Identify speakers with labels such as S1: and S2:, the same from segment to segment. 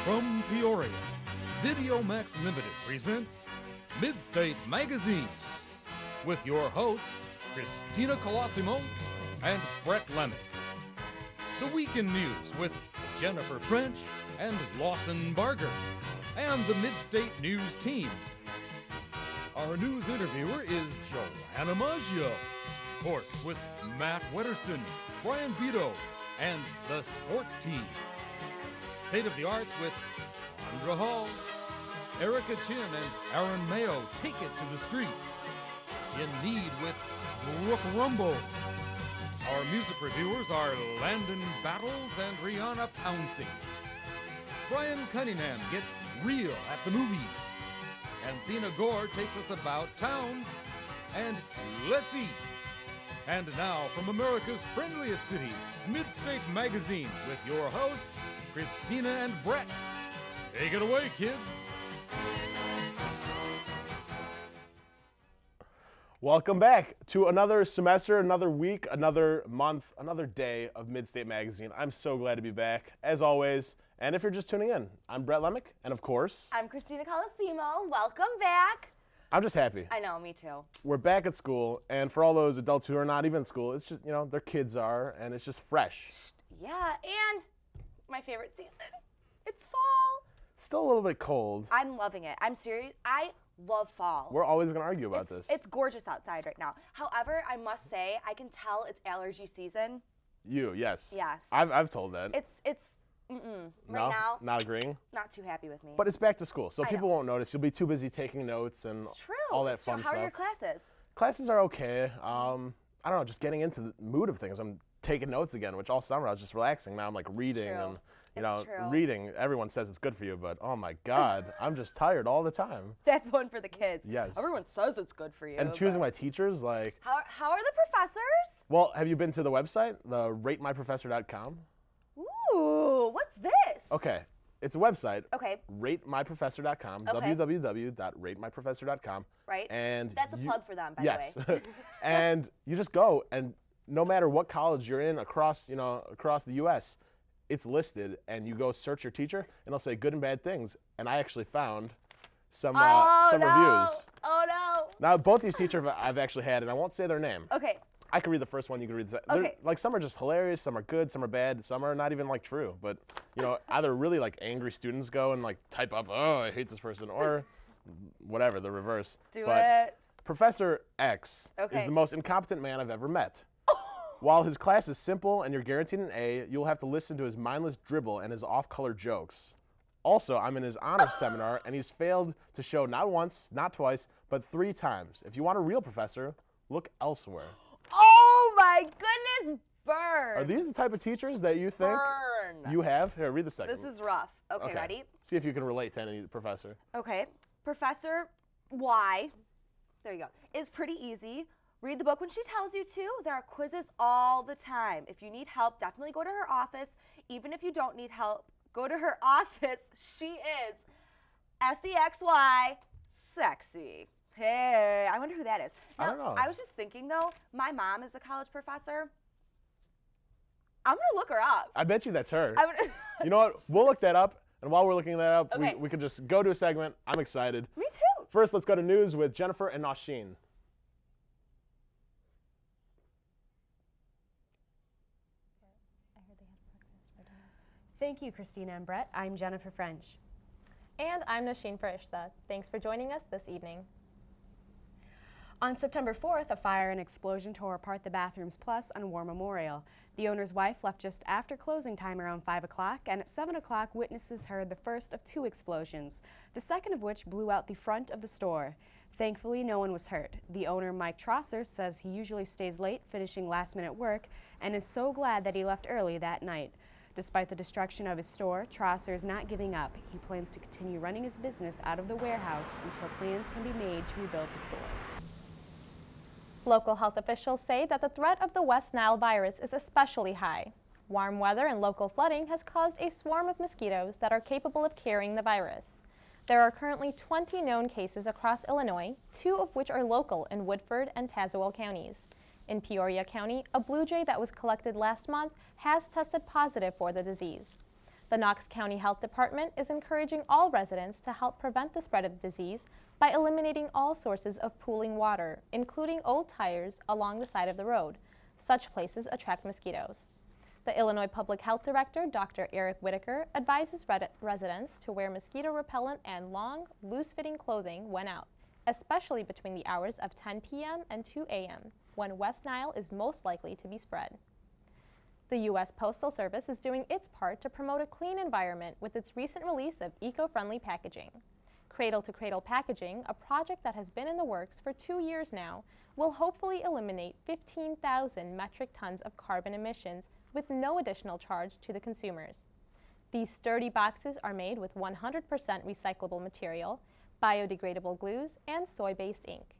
S1: From Peoria, Video Max Limited presents Midstate Magazine with your hosts, Christina Colosimo and Brett Lemick. The weekend news with Jennifer French and Lawson Barger and the Midstate News team. Our news interviewer is Joanna Maggio. Sports with Matt Wetterston, Brian Beto, and the sports team. State of the Arts with Sandra Hall. Erica Chin and Aaron Mayo take it to the streets. In Need with Brooke Rumble. Our music reviewers are Landon Battles and Rihanna Pouncey. Brian Cunningham gets real at the movies. And Thina Gore takes us about town. And let's eat. And now from America's friendliest city, Midstate Magazine with your hosts, Christina and Brett. Take it away, kids.
S2: Welcome back to another semester, another week, another month, another day of Midstate Magazine. I'm so glad to be back, as always. And if you're just tuning in, I'm Brett Lemick, and of course,
S3: I'm Christina Colosimo. Welcome back.
S2: I'm just happy.
S3: I know, me too.
S2: We're back at school, and for all those adults who are not even in school, it's just, their kids are, and it's just fresh.
S3: Yeah, and my favorite season. It's fall.
S2: It's still a little bit cold.
S3: I'm loving it. I'm serious. I love fall.
S2: We're always going to argue about this.
S3: It's gorgeous outside right now. However, I must say, I can tell it's allergy season.
S2: Yes.
S3: Yes.
S2: I've told that.
S3: Right
S2: No?
S3: now,
S2: Not agreeing?
S3: not too happy with me.
S2: But it's back to school, so
S3: I
S2: people
S3: know.
S2: won't notice. You'll be too busy taking notes and
S3: It's true.
S2: all that
S3: It's true.
S2: fun
S3: How
S2: stuff.
S3: are your classes?
S2: Classes are okay. I don't know, just getting into the mood of things. I'm taking notes again, which all summer I was just relaxing. Now I'm like reading
S3: true.
S2: and,
S3: It's true.
S2: reading, everyone says it's good for you, but oh my God, I'm just tired all the time.
S3: That's one for the kids.
S2: Yes.
S3: Everyone says it's good for you.
S2: And choosing
S3: but
S2: my teachers, like,
S3: How are the professors?
S2: well, have you been to the website, the ratemyprofessor.com?
S3: Ooh, what's this?
S2: Okay, it's a website.
S3: Okay.
S2: Ratemyprofessor.com,
S3: Okay.
S2: www.ratemyprofessor.com.
S3: Right.
S2: And
S3: That's a plug for them, by
S2: yes.
S3: the way.
S2: And you just go, and no matter what college you're in across the U.S., it's listed, and you go search your teacher, and it'll say good and bad things. And I actually found some reviews.
S3: Oh no.
S2: Now, both these teachers I've actually had, and I won't say their name.
S3: Okay.
S2: I can read the first one, you can read the second.
S3: Okay.
S2: Like, some are just hilarious, some are good, some are bad, some are not even, like, true. But, either really, like, angry students go and, like, type up, oh, I hate this person, or whatever, the reverse.
S3: Do
S2: but
S3: it.
S2: Professor X is
S3: Okay.
S2: the most incompetent man I've ever met. While his class is simple and you're guaranteed an A, you'll have to listen to his mindless dribble and his off-color jokes. Also, I'm in his honors seminar, and he's failed to show not once, not twice, but 3 times. If you want a real professor, look elsewhere.
S3: Oh my goodness, burn.
S2: Are these the type of teachers that you think
S3: Burn.
S2: you have? Here, read the second.
S3: This is rough. Okay, ready?
S2: See if you can relate to any professor.
S3: Okay. Professor Y, there you go, is pretty easy. Read the book when she tells you to. There are quizzes all the time. If you need help, definitely go to her office. Even if you don't need help, go to her office. She is SEXY sexy. Hey, I wonder who that is. Now,
S2: I don't know.
S3: I was just thinking, though, my mom is a college professor. I'm going to look her up.
S2: I bet you that's her.
S3: I'm gonna
S2: You know what? We'll look that up. And while we're looking that up,
S3: Okay.
S2: we could just go to a segment. I'm excited.
S3: Me too.
S2: First, let's go to news with Jennifer and Nausheen.
S4: Thank you, Christina and Brett. I'm Jennifer French.
S5: And I'm Nasheen Farishta. Thanks for joining us this evening.
S4: On September 4th, a fire and explosion tore apart the Bathrooms Plus on War Memorial. The owner's wife left just after closing time around 5 o'clock, and at 7 o'clock, witnesses heard the first of 2 explosions, the second of which blew out the front of the store. Thankfully, no one was hurt. The owner, Mike Trosser, says he usually stays late finishing last-minute work and is so glad that he left early that night. Despite the destruction of his store, Trosser is not giving up. He plans to continue running his business out of the warehouse until plans can be made to rebuild the store.
S5: Local health officials say that the threat of the West Nile virus is especially high. Warm weather and local flooding has caused a swarm of mosquitoes that are capable of carrying the virus. There are currently 20 known cases across Illinois, 2 of which are local in Woodford and Tazewell counties. In Peoria County, a blue jay that was collected last month has tested positive for the disease. The Knox County Health Department is encouraging all residents to help prevent the spread of the disease by eliminating all sources of pooling water, including old tires along the side of the road. Such places attract mosquitoes. The Illinois Public Health Director, Dr. Eric Whitaker, advises residents to wear mosquito repellent and long, loose-fitting clothing when out, especially between the hours of 10 p.m. and 2 a.m., when West Nile is most likely to be spread. The U.S. Postal Service is doing its part to promote a clean environment with its recent release of eco-friendly packaging. Cradle to Cradle Packaging, a project that has been in the works for 2 years now, will hopefully eliminate 15,000 metric tons of carbon emissions with no additional charge to the consumers. These sturdy boxes are made with 100% recyclable material, biodegradable glues, and soy-based ink.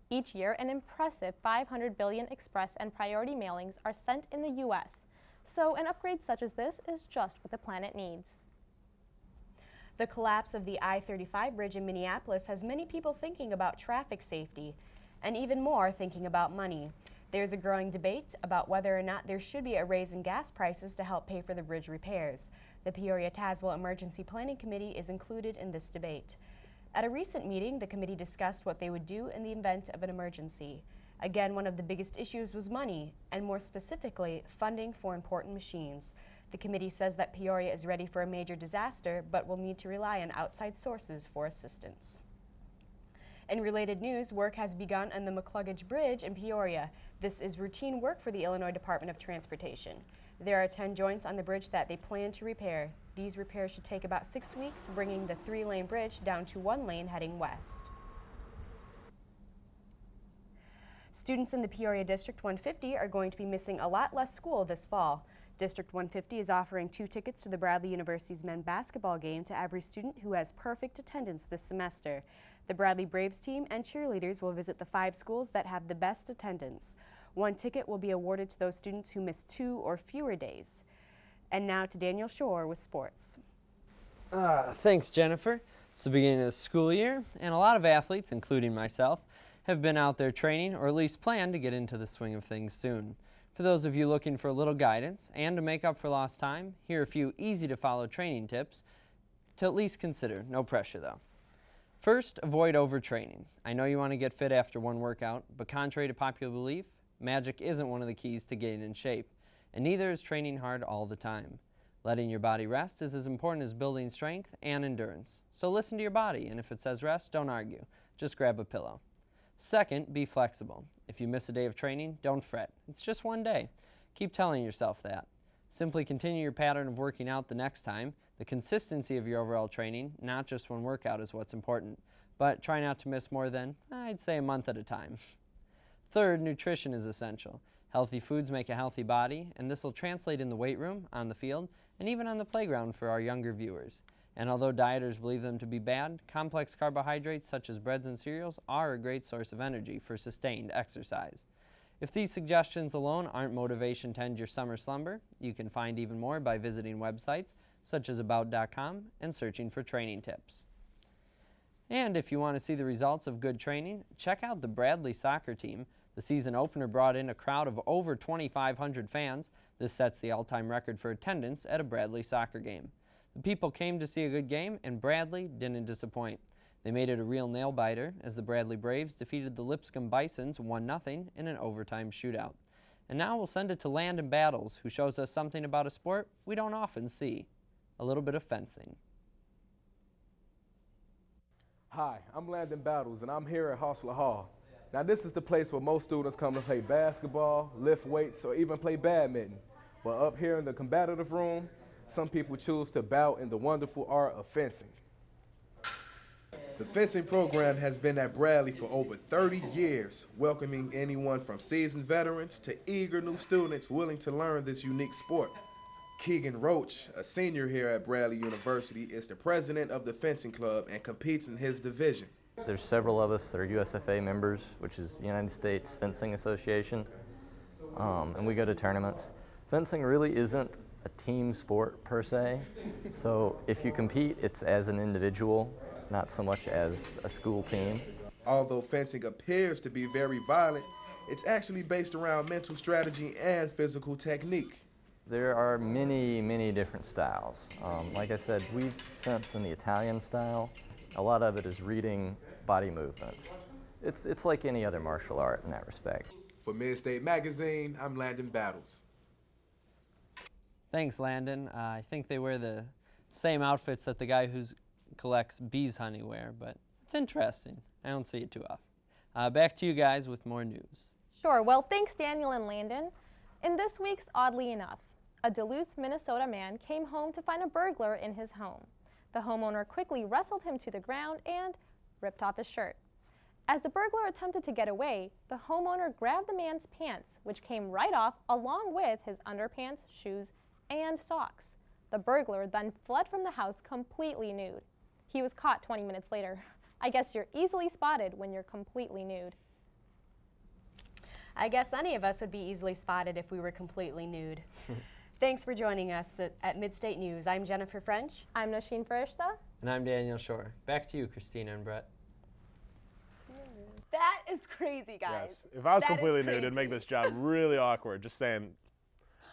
S5: Each year, an impressive 500 billion express and priority mailings are sent in the U.S., so an upgrade such as this is just what the planet needs.
S4: The collapse of the I-35 bridge in Minneapolis has many people thinking about traffic safety, and even more thinking about money. There's a growing debate about whether or not there should be a raise in gas prices to help pay for the bridge repairs. The Peoria-Tazewell Emergency Planning Committee is included in this debate. At a recent meeting, the committee discussed what they would do in the event of an emergency. Again, one of the biggest issues was money, and more specifically, funding for important machines. The committee says that Peoria is ready for a major disaster, but will need to rely on outside sources for assistance. In related news, work has begun on the McCluggage Bridge in Peoria. This is routine work for the Illinois Department of Transportation. There are 10 joints on the bridge that they plan to repair. These repairs should take about 6 weeks, bringing the 3-lane bridge down to 1 lane heading west. Students in the Peoria District 150 are going to be missing a lot less school this fall. District 150 is offering 2 tickets to the Bradley University's men's basketball game to every student who has perfect attendance this semester. The Bradley Braves team and cheerleaders will visit the 5 schools that have the best attendance. 1 ticket will be awarded to those students who miss 2 or fewer days. And now to Daniel Shore with sports.
S6: Thanks, Jennifer. It's the beginning of the school year, and a lot of athletes, including myself, have been out there training or at least plan to get into the swing of things soon. For those of you looking for a little guidance and to make up for lost time, here are a few easy-to-follow training tips to at least consider. No pressure, though. First, avoid overtraining. I know you want to get fit after one workout, but contrary to popular belief, magic isn't one of the keys to getting in shape, and neither is training hard all the time. Letting your body rest is as important as building strength and endurance. So listen to your body, and if it says rest, don't argue. Just grab a pillow. Second, be flexible. If you miss a day of training, don't fret. It's just one day. Keep telling yourself that. Simply continue your pattern of working out the next time. The consistency of your overall training, not just one workout, is what's important. But try not to miss more than, I'd say, a month at a time. Third, nutrition is essential. Healthy foods make a healthy body, and this will translate in the weight room, on the field, and even on the playground for our younger viewers. And although dieters believe them to be bad, complex carbohydrates such as breads and cereals are a great source of energy for sustained exercise. If these suggestions alone aren't motivation to end your summer slumber, you can find even more by visiting websites such as about.com and searching for training tips. And if you want to see the results of good training, check out the Bradley soccer team. The season opener brought in a crowd of over 2,500 fans. This sets the all-time record for attendance at a Bradley soccer game. The people came to see a good game, and Bradley didn't disappoint. They made it a real nail-biter as the Bradley Braves defeated the Lipscomb Bisons 1-0 in an overtime shootout. And now we'll send it to Landon Battles, who shows us something about a sport we don't often see, a little bit of fencing.
S7: Hi, I'm Landon Battles, and I'm here at Hostler Hall. Now, this is the place where most students come to play basketball, lift weights, or even play badminton. But up here in the combative room, some people choose to bout in the wonderful art of fencing.
S8: The fencing program has been at Bradley for over 30 years, welcoming anyone from seasoned veterans to eager new students willing to learn this unique sport. Keegan Roach, a senior here at Bradley University, is the president of the fencing club and competes in his division.
S9: There's several of us that are USFA members, which is United States Fencing Association, and we go to tournaments. Fencing really isn't a team sport per se, so if you compete, it's as an individual, not so much as a school team.
S8: Although fencing appears to be very violent, it's actually based around mental strategy and physical technique.
S9: There are many, many different styles. Like I said, we fence in the Italian style. A lot of it is reading body movements. It's like any other martial art in that respect.
S8: For Midstate Magazine, I'm Landon Battles.
S6: Thanks, Landon. I think they wear the same outfits that the guy who collects bees honey wear, but it's interesting. I don't see it too often. Back to you guys with more news.
S5: Sure. Well, thanks, Daniel and Landon. In this week's Oddly Enough, a Duluth, Minnesota man came home to find a burglar in his home. The homeowner quickly wrestled him to the ground and ripped off his shirt. As the burglar attempted to get away, the homeowner grabbed the man's pants, which came right off along with his underpants, shoes, and socks. The burglar then fled from the house completely nude. He was caught 20 minutes later. I guess you're easily spotted when you're completely nude.
S4: I guess any of us would be easily spotted if we were completely nude. Thanks for joining us at Midstate News. I'm Jennifer French.
S5: I'm Nosheen Farishta.
S6: And I'm Daniel Shore. Back to you, Christina and Brett.
S3: That is crazy, guys.
S2: Yes. If I was
S3: That is
S2: completely nude,
S3: crazy.
S2: it'd make this job really awkward. Just saying.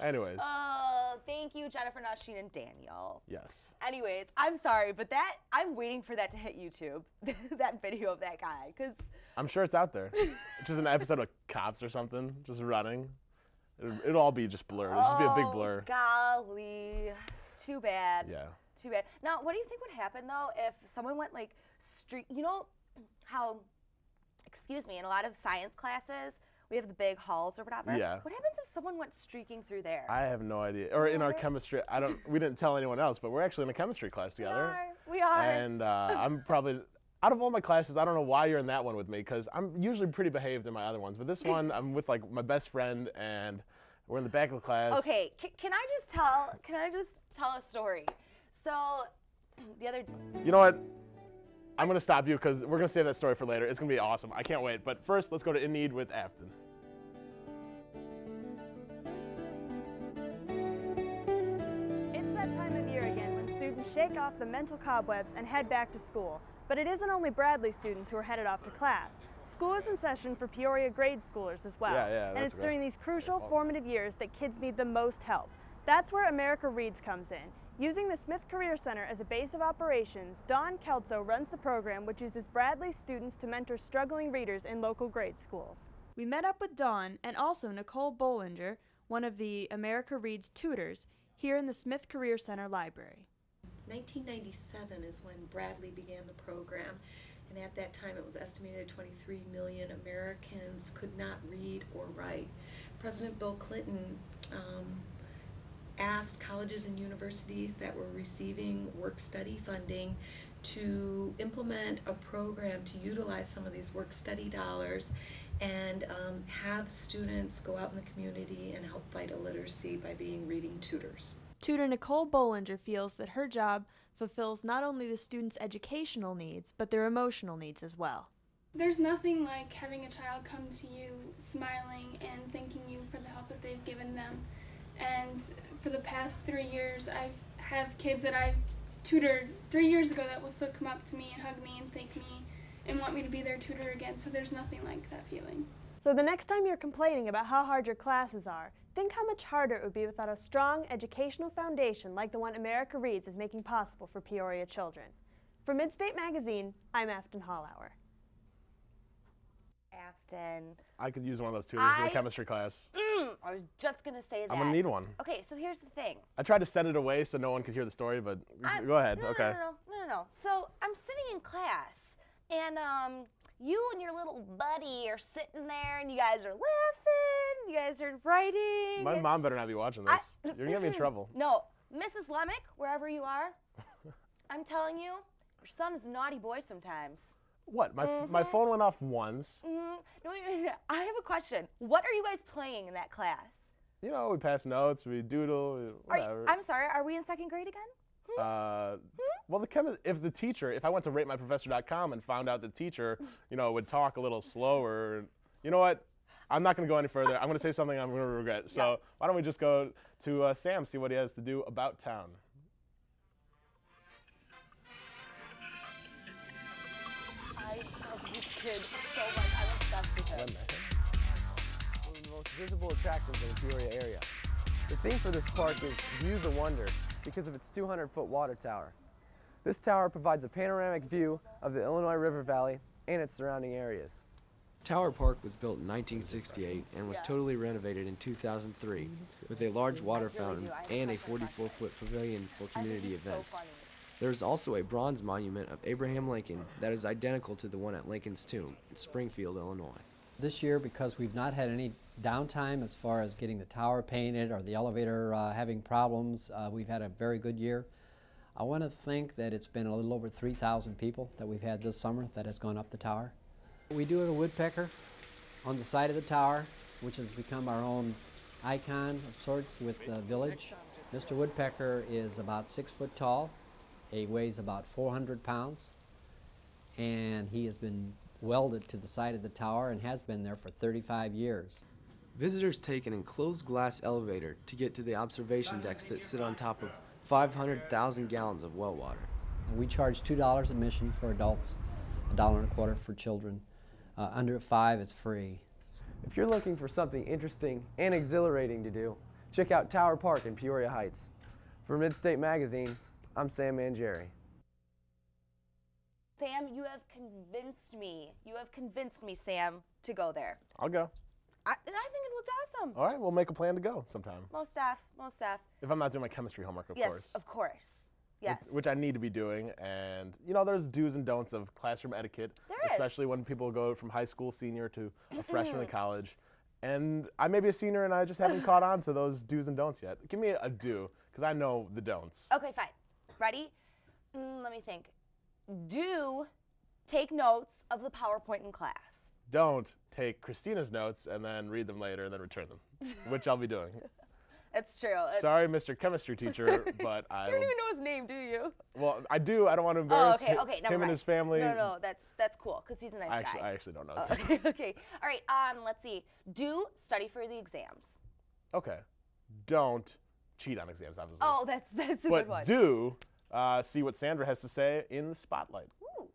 S2: Anyways.
S3: Oh, thank you, Jennifer, Nosheen, and Daniel.
S2: Yes.
S3: Anyways, I'm sorry, but I'm waiting for that to hit YouTube, that video of that guy, because
S2: I'm sure it's out there. It's just an episode of Cops or something, just running. It'll all be just blurred. It'll just be a big blur.
S3: golly, too bad.
S2: Yeah.
S3: Too bad. Now, what do you think would happen, though, if someone went, like, you know how, excuse me, in a lot of science classes, we have the big halls or whatever.
S2: Yeah.
S3: What happens if someone went streaking through there?
S2: I have no idea. Or in our chemistry, we didn't tell anyone else, but we're actually in a chemistry class together.
S3: We are.
S2: And I'm probably, out of all my classes, I don't know why you're in that one with me, because I'm usually pretty behaved in my other ones. But this one, I'm with like my best friend, and we're in the back of the class.
S3: Okay, can I just tell a story? So, the other day.
S2: You know what? I'm going to stop you because we're going to save that story for later. It's going to be awesome. I can't wait. But first, let's go to In Need with Afton.
S10: It's that time of year again when students shake off the mental cobwebs and head back to school. But it isn't only Bradley students who are headed off to class. School is in session for Peoria grade schoolers as well. And it's during these crucial formative years that kids need the most help. That's where America Reads comes in. Using the Smith Career Center as a base of operations, Dawn Kelso runs the program which uses Bradley students to mentor struggling readers in local grade schools. We met up with Dawn and also Nicole Bollinger, one of the America Reads tutors, here in the Smith Career Center library.
S11: 1997 is when Bradley began the program, and at that time it was estimated 23 million Americans could not read or write. President Bill Clinton asked colleges and universities that were receiving work-study funding to implement a program to utilize some of these work-study dollars and have students go out in the community and help fight illiteracy by being reading tutors.
S10: Tutor Nicole Bollinger feels that her job fulfills not only the students' educational needs, but their emotional needs as well.
S12: There's nothing like having a child come to you smiling and thanking you for the help that they've given them. And for the past 3 years, I have kids that I've tutored 3 years ago that will still come up to me and hug me and thank me and want me to be their tutor again, so there's nothing like that feeling.
S10: So the next time you're complaining about how hard your classes are, think how much harder it would be without a strong educational foundation like the one America Reads is making possible for Peoria children. For Midstate Magazine, I'm Afton Hollauer.
S3: Afton.
S2: I could use one of those tutors in a chemistry class.
S3: I was just going to say that.
S2: I'm going to need one.
S3: Okay, so here's the thing.
S2: I tried to set it away so no one could hear the story, but go ahead. Okay.
S3: No. So I'm sitting in class, and you and your little buddy are sitting there, and you guys are laughing, you guys are writing.
S2: My mom better not be watching this. You're going to get me in trouble.
S3: No, Mrs. Lemick, wherever you are, I'm telling you, your son is a naughty boy sometimes.
S2: What? My phone went off once.
S3: No, wait, I have a question. What are you guys playing in that class?
S2: You know, we pass notes, we doodle, whatever.
S3: I'm sorry, are we in second grade again?
S2: Well, if I went to ratemyprofessor.com and found out the teacher, would talk a little slower, you know what? I'm not going to go any further. I'm going to say something I'm going to regret. So why don't we just go to Sam, see what he has to do about town.
S3: I love these kids so much. I'm obsessed with them.
S13: One of the most visible attractions in the Peoria area. The theme for this park is View the Wonder because of its 200-foot water tower. This tower provides a panoramic view of the Illinois River Valley and its surrounding areas.
S14: Tower Park was built in 1968 and was totally renovated in 2003 with a large water fountain and a 44-foot pavilion for community events. There is also a bronze monument of Abraham Lincoln that is identical to the one at Lincoln's tomb in Springfield, Illinois.
S15: This year, because we've not had any downtime as far as getting the tower painted or the elevator having problems, we've had a very good year. I want to think that it's been a little over 3,000 people that we've had this summer that has gone up the tower. We do have a woodpecker on the side of the tower, which has become our own icon of sorts with the village. Mr. Woodpecker is about 6 foot tall. He weighs about 400 pounds, and he has been welded to the side of the tower and has been there for 35 years.
S14: Visitors take an enclosed glass elevator to get to the observation decks that sit on top of 500,000 gallons of well water.
S15: We charge $2 admission for adults, $1.25 for children. Under 5, it's free.
S13: If you're looking for something interesting and exhilarating to do, check out Tower Park in Peoria Heights. For Midstate Magazine, I'm Sam Mangieri.
S3: Sam, you have convinced me. You have convinced me, Sam, to go there.
S2: I'll go.
S3: I think it looked awesome.
S2: All right, we'll make a plan to go sometime.
S3: Most staff, most staff.
S2: If I'm not doing my chemistry homework, of
S3: yes,
S2: course.
S3: Of course. Yes.
S2: Which I need to be doing, and you know, there's do's and don'ts of classroom etiquette, especially when people go from high school senior to a freshman in college. And I may be a senior and I just haven't caught on to those do's and don'ts yet. Give me a do, because I know the don'ts.
S3: Okay, fine. Ready? Let me think. Do take notes of the PowerPoint in class.
S2: Don't take Christina's notes and then read them later and then return them, which I'll be doing.
S3: It's true.
S2: Sorry, Mr. Chemistry teacher, but I
S3: You don't even know his name, do you?
S2: Well, I do. I don't want to embarrass
S3: never
S2: him
S3: mind.
S2: and his family.
S3: No, that's cool, because he's a nice guy.
S2: I actually don't know.
S3: Okay. All right, let's see. Do study for the exams.
S2: Okay. Don't cheat on exams, obviously.
S3: Oh, that's a good one.
S2: But do see what Sandra has to say in the spotlight.
S3: Ooh.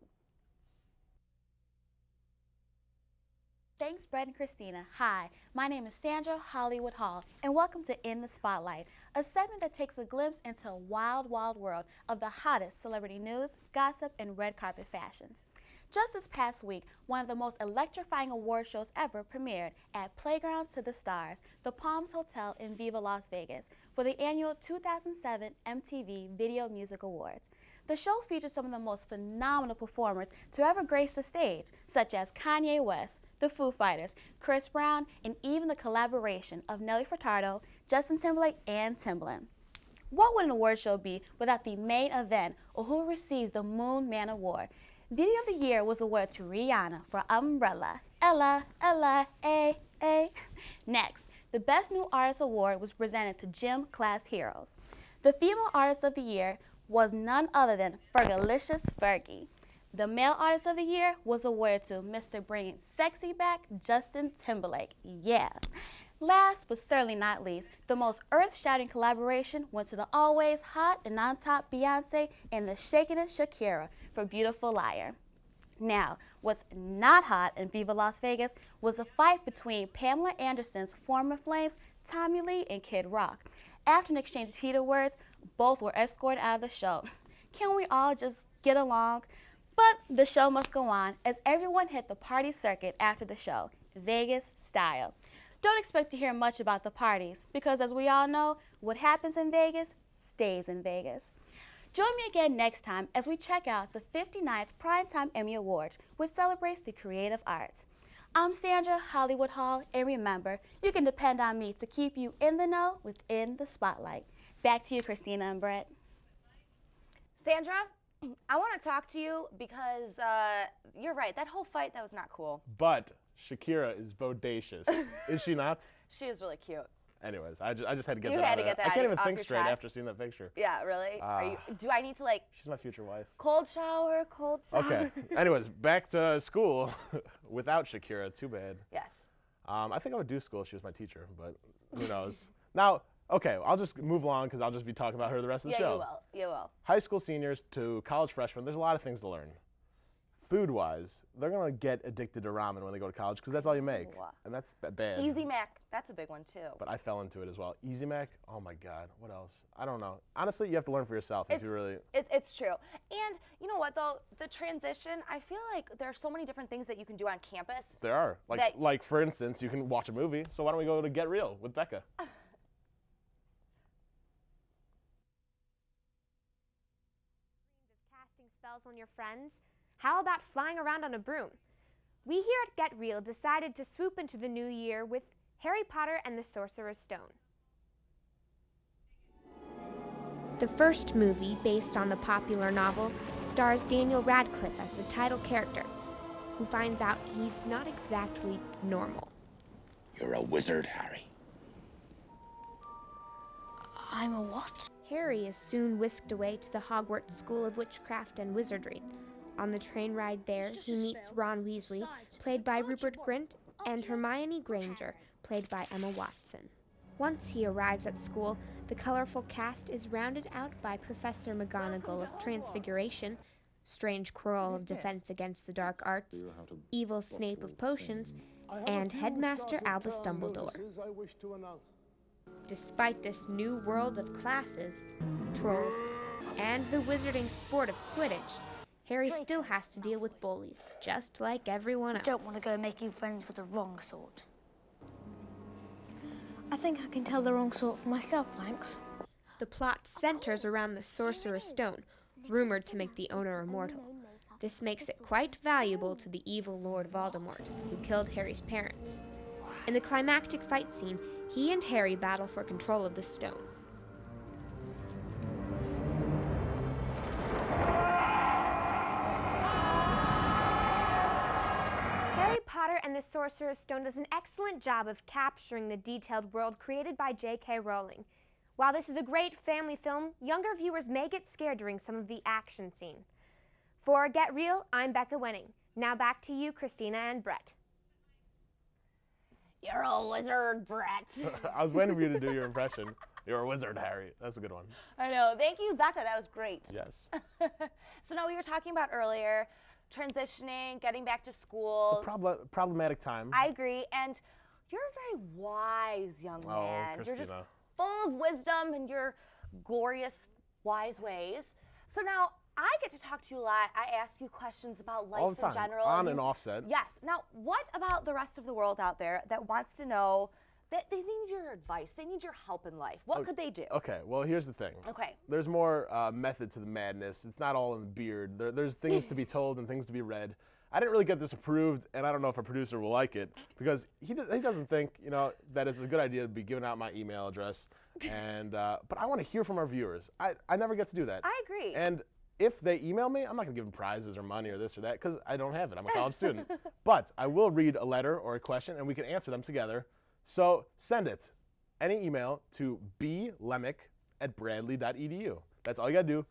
S16: Thanks, Brett and Christina. Hi, my name is Sandra Hollywood Hall, and welcome to In the Spotlight, a segment that takes a glimpse into a wild, wild world of the hottest celebrity news, gossip, and red carpet fashions. Just this past week, one of the most electrifying award shows ever premiered at Playgrounds to the Stars, the Palms Hotel in Viva Las Vegas, for the annual 2007 MTV Video Music Awards. The show featured some of the most phenomenal performers to ever grace the stage, such as Kanye West, the Foo Fighters, Chris Brown, and even the collaboration of Nelly Furtado, Justin Timberlake, and Timbaland. What would an award show be without the main event, or who receives the Moon Man Award? Video of the Year was awarded to Rihanna for Umbrella. Ella, Ella, A. Next, the Best New Artist Award was presented to Gym Class Heroes. The Female Artist of the Year was none other than Fergalicious Fergie. The Male Artist of the Year was awarded to Mr. Bringing Sexy Back, Justin Timberlake. Yeah. Last but certainly not least, the most earth-shattering collaboration went to the always hot and on-top Beyonce and the shaking it Shakira for Beautiful Liar. Now, what's not hot in Viva Las Vegas was the fight between Pamela Anderson's former flames, Tommy Lee and Kid Rock. After an exchange of heated words, both were escorted out of the show. Can we all just get along? But the show must go on as everyone hit the party circuit after the show, Vegas style. Don't expect to hear much about the parties because, as we all know, what happens in Vegas stays in Vegas. Join me again next time as we check out the 59th Primetime Emmy Awards, which celebrates the creative arts. I'm Sandra Hollywood Hall, and remember, you can depend on me to keep you in the know within the spotlight. Back to you, Christina and Brett.
S3: Sandra, I want to talk to you because you're right. That whole fight, that was not cool.
S2: But Shakira is bodacious. Is she not?
S3: She is really cute.
S2: Anyways, I just had to get
S3: You
S2: that
S3: had
S2: out
S3: to get
S2: of
S3: that
S2: I can't even
S3: off
S2: think
S3: your
S2: straight
S3: chest.
S2: after seeing that picture.
S3: Yeah, really? Do I need to
S2: She's my future wife.
S3: cold shower?
S2: Okay. Anyways, back to school without Shakira. Too bad.
S3: Yes.
S2: I think I would do school if she was my teacher, but who knows? Now, okay, I'll just move along because I'll just be talking about her the rest of the show.
S3: Yeah, you will.
S2: High school seniors to college freshmen, there's a lot of things to learn. food-wise, they're gonna get addicted to ramen when they go to college because that's all you make, and that's bad.
S3: Easy Mac, that's a big one too.
S2: But I fell into it as well. Easy Mac, oh my God, what else? I don't know. Honestly, you have to learn for yourself if you really.
S3: It's true. And you know what though, the transition, I feel like there are so many different things that you can do on campus.
S2: There are. Like for instance, you can watch a movie. So why don't we go to Get Real with Becca?
S17: Casting spells on your friends? How about flying around on a broom? We here at Get Real decided to swoop into the new year with Harry Potter and the Sorcerer's Stone. The first movie, based on the popular novel, stars Daniel Radcliffe as the title character, who finds out he's not exactly normal.
S18: You're a wizard, Harry.
S17: I'm a what? Harry is soon whisked away to the Hogwarts School of Witchcraft and Wizardry. On the train ride there, he meets Ron Weasley, played by Rupert Grint, and Hermione Granger, played by Emma Watson. Once he arrives at school, the colorful cast is rounded out by Professor McGonagall of Transfiguration, Strange Quirrell of Defense Against the Dark Arts, Evil Snape of Potions, and Headmaster Albus Dumbledore. Despite this new world of classes, trolls, and the wizarding sport of Quidditch, Harry still has to deal with bullies, just like everyone else.
S19: I don't want to go making friends with the wrong sort. I think I can tell the wrong sort for myself, thanks.
S17: The plot centers around the Sorcerer's Stone, rumored to make the owner immortal. This makes it quite valuable to the evil Lord Voldemort, who killed Harry's parents. In the climactic fight scene, he and Harry battle for control of the stone. Harry Potter and the Sorcerer's Stone does an excellent job of capturing the detailed world created by J.K. Rowling. While this is a great family film, younger viewers may get scared during some of the action scene. For Get Real, I'm Becca Wenning. Now back to you, Christina and Brett.
S3: You're a wizard, Brett.
S2: I was waiting for you to do your impression. You're a wizard, Harry. That's a good one.
S3: I know. Thank you, Becca. That was great.
S2: Yes.
S3: So now we were talking about earlier, transitioning, getting back to school.
S2: It's a problematic time.
S3: I agree. And you're a very wise young man.
S2: Christina.
S3: You're just full of wisdom and your glorious, wise ways. So now I get to talk to you a lot. I ask you questions about life
S2: all the time,
S3: in general.
S2: on and offset.
S3: Yes. Now, what about the rest of the world out there that wants to know that they need your advice? They need your help in life. What could they do?
S2: Okay, well, here's the thing.
S3: Okay.
S2: There's more method to the madness. It's not all in the beard. There's things to be told and things to be read. I didn't really get this approved, and I don't know if a producer will like it, because he doesn't think, that it's a good idea to be giving out my email address. And but I want to hear from our viewers. I never get to do that.
S3: I agree.
S2: And if they email me, I'm not going to give them prizes or money or this or that, because I don't have it. I'm a college student. But I will read a letter or a question, and we can answer them together. So send it, any email, to blemick@bradley.edu. That's all you got to do,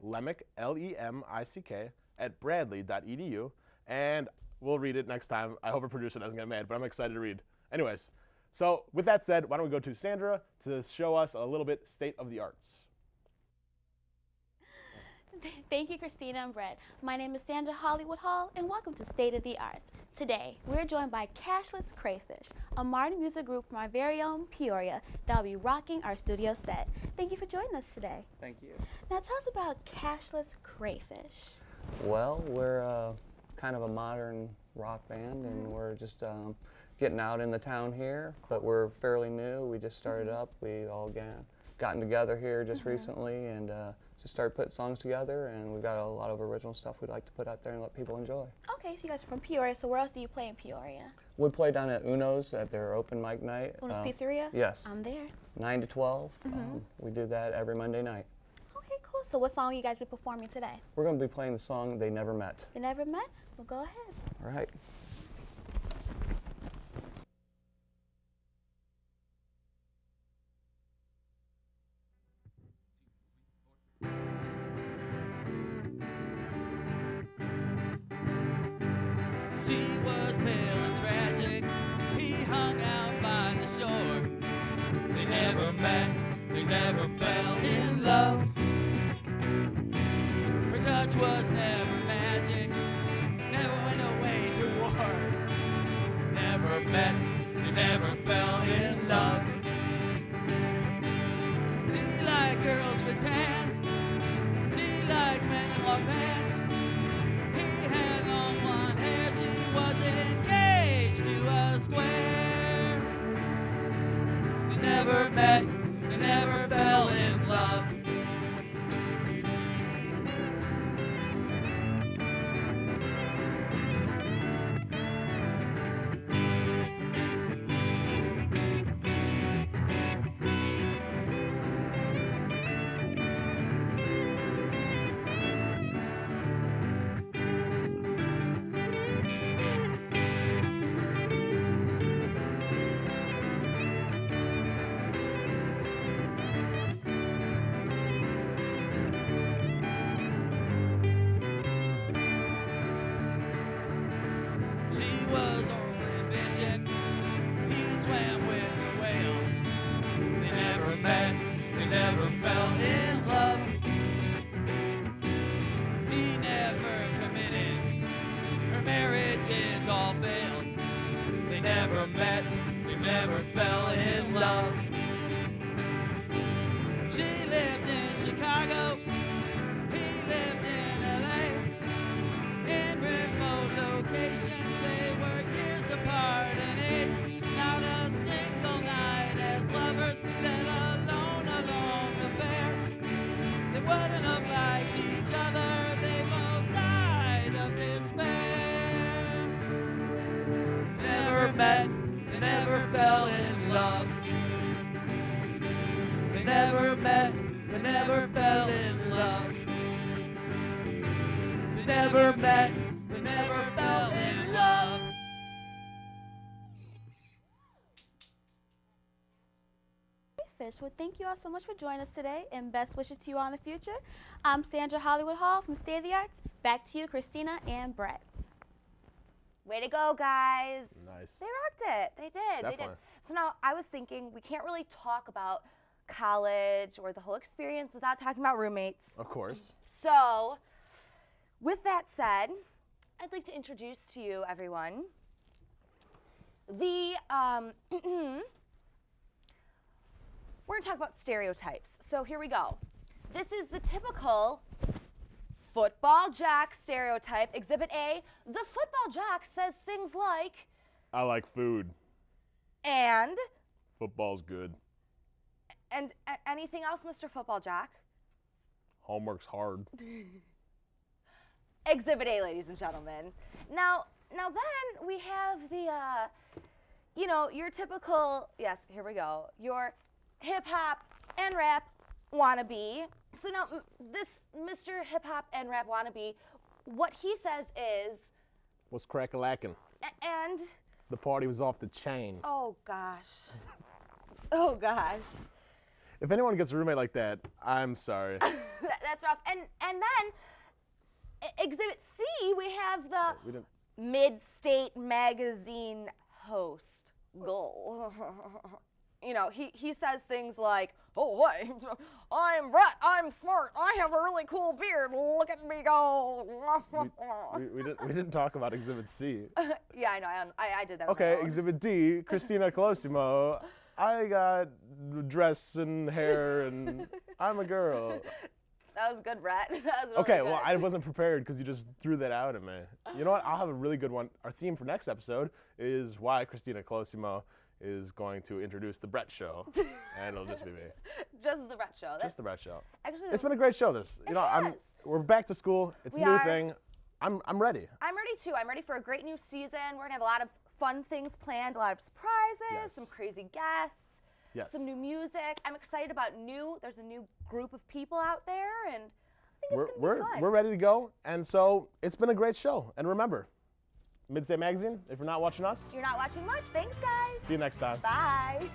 S2: blemick, L-E-M-I-C-K, @bradley.edu, and we'll read it next time. I hope a producer doesn't get mad, but I'm excited to read. Anyways, so with that said, why don't we go to Sandra to show us a little bit state of the arts.
S16: Thank you, Christina and Brett. My name is Sandra Hollywood Hall, and welcome to State of the Arts. Today, we're joined by Cashless Crayfish, a modern music group from our very own Peoria that will be rocking our studio set. Thank you for joining us today.
S20: Thank you.
S16: Now, tell us about Cashless Crayfish.
S20: Well, we're kind of a modern rock band, and we're just getting out in the town here, but we're fairly new. We just started up. We all gotten together here just recently, and just started putting songs together, and we've got a lot of original stuff we'd like to put out there and let people enjoy.
S16: Okay, so you guys are from Peoria, so where else do you play in Peoria?
S20: We play down at Uno's at their open mic night.
S16: Uno's Pizzeria?
S20: Yes.
S16: I'm there.
S20: 9 to 12. We do that every Monday night.
S16: Okay, cool. So what song are you guys be performing today?
S20: We're going to be playing the song They Never Met.
S16: They Never Met? Well, go ahead.
S20: All right.
S21: She was pale and tragic, he hung out by the shore. They never met, they never fell in love. Her touch was never magic, never met, they never fell in love. He liked girls with tans, she liked men in long pants. He had long blonde hair, she was engaged to a square. They never met, they never fell in love. She was all ambition, he swam with the whales. They never met, they never fell in love. He never committed, her marriages all failed. They never met, they never fell in love. She lived in Chicago, he lived in LA. In remote locations, they were years apart in age. Not a single night as lovers, let alone a long affair. They wouldn't have liked each other, they both died of despair. They never met, they never fell in love. They never met, they never fell in love. They never met, they never fell in love.
S16: Fish. Well, thank you all so much for joining us today, and best wishes to you all in the future. I'm Sandra Hollywood Hall from State of the Arts. Back to you, Christina and Brett.
S3: Way to go, guys.
S2: Nice.
S3: They rocked it. They did. They did.
S2: Definitely.
S3: So now I was thinking we can't really talk about college or the whole experience without talking about roommates.
S2: Of course.
S3: So, with that said, I'd like to introduce to you, everyone, the, we're gonna talk about stereotypes. So here we go. This is the typical football jock stereotype. Exhibit A, the football jock says things like,
S2: I like food.
S3: and
S2: Football's good.
S3: Anything else, Mr. Football Jock?
S2: Homework's hard.
S3: Exhibit A, ladies and gentlemen. Now then we have the, you know, your typical, yes, here we go, your hip hop and rap wannabe. So now this Mr. Hip Hop and Rap wannabe, what he says is,
S2: What's crack-a-lackin'?
S3: and,
S2: The party was off the chain.
S3: oh gosh, oh gosh.
S2: If anyone gets a roommate like that, I'm sorry.
S3: That's rough. And then Exhibit C, we have the
S2: We didn't.
S3: Midstate magazine host. Goal. You know, he says things like, oh, what? I'm Brett, I'm smart, I have a really cool beard, look at me go.
S2: We didn't talk about Exhibit C.
S3: Yeah, I know, I did that. on my
S2: Okay,
S3: own.
S2: Exhibit D, Christina Colosimo. I got dress and hair and I'm a girl.
S3: That was good, Brett. That was really
S2: Okay,
S3: good.
S2: well, I wasn't prepared because you just threw that out at me. You know what? I'll have a really good one. Our theme for next episode is why Christina Colosimo is going to introduce the Brett Show, and it'll just be me.
S3: Just the Brett Show.
S2: Just the Brett Show.
S3: Actually,
S2: It's been a great show. We're back to school. It's
S3: We
S2: a new
S3: are.
S2: thing. I'm ready.
S3: I'm ready too. I'm ready for a great new season. We're gonna have a lot of fun things planned, a lot of surprises,
S2: Yes.
S3: some crazy guests,
S2: Yes.
S3: some new music. I'm excited about there's a new group of people out there, and I think it's gonna be fun.
S2: We're ready to go, and so it's been a great show. And remember, Midstate Magazine. If you're not watching us,
S3: You're not watching much. Thanks, guys.
S2: see you next time.
S3: Bye.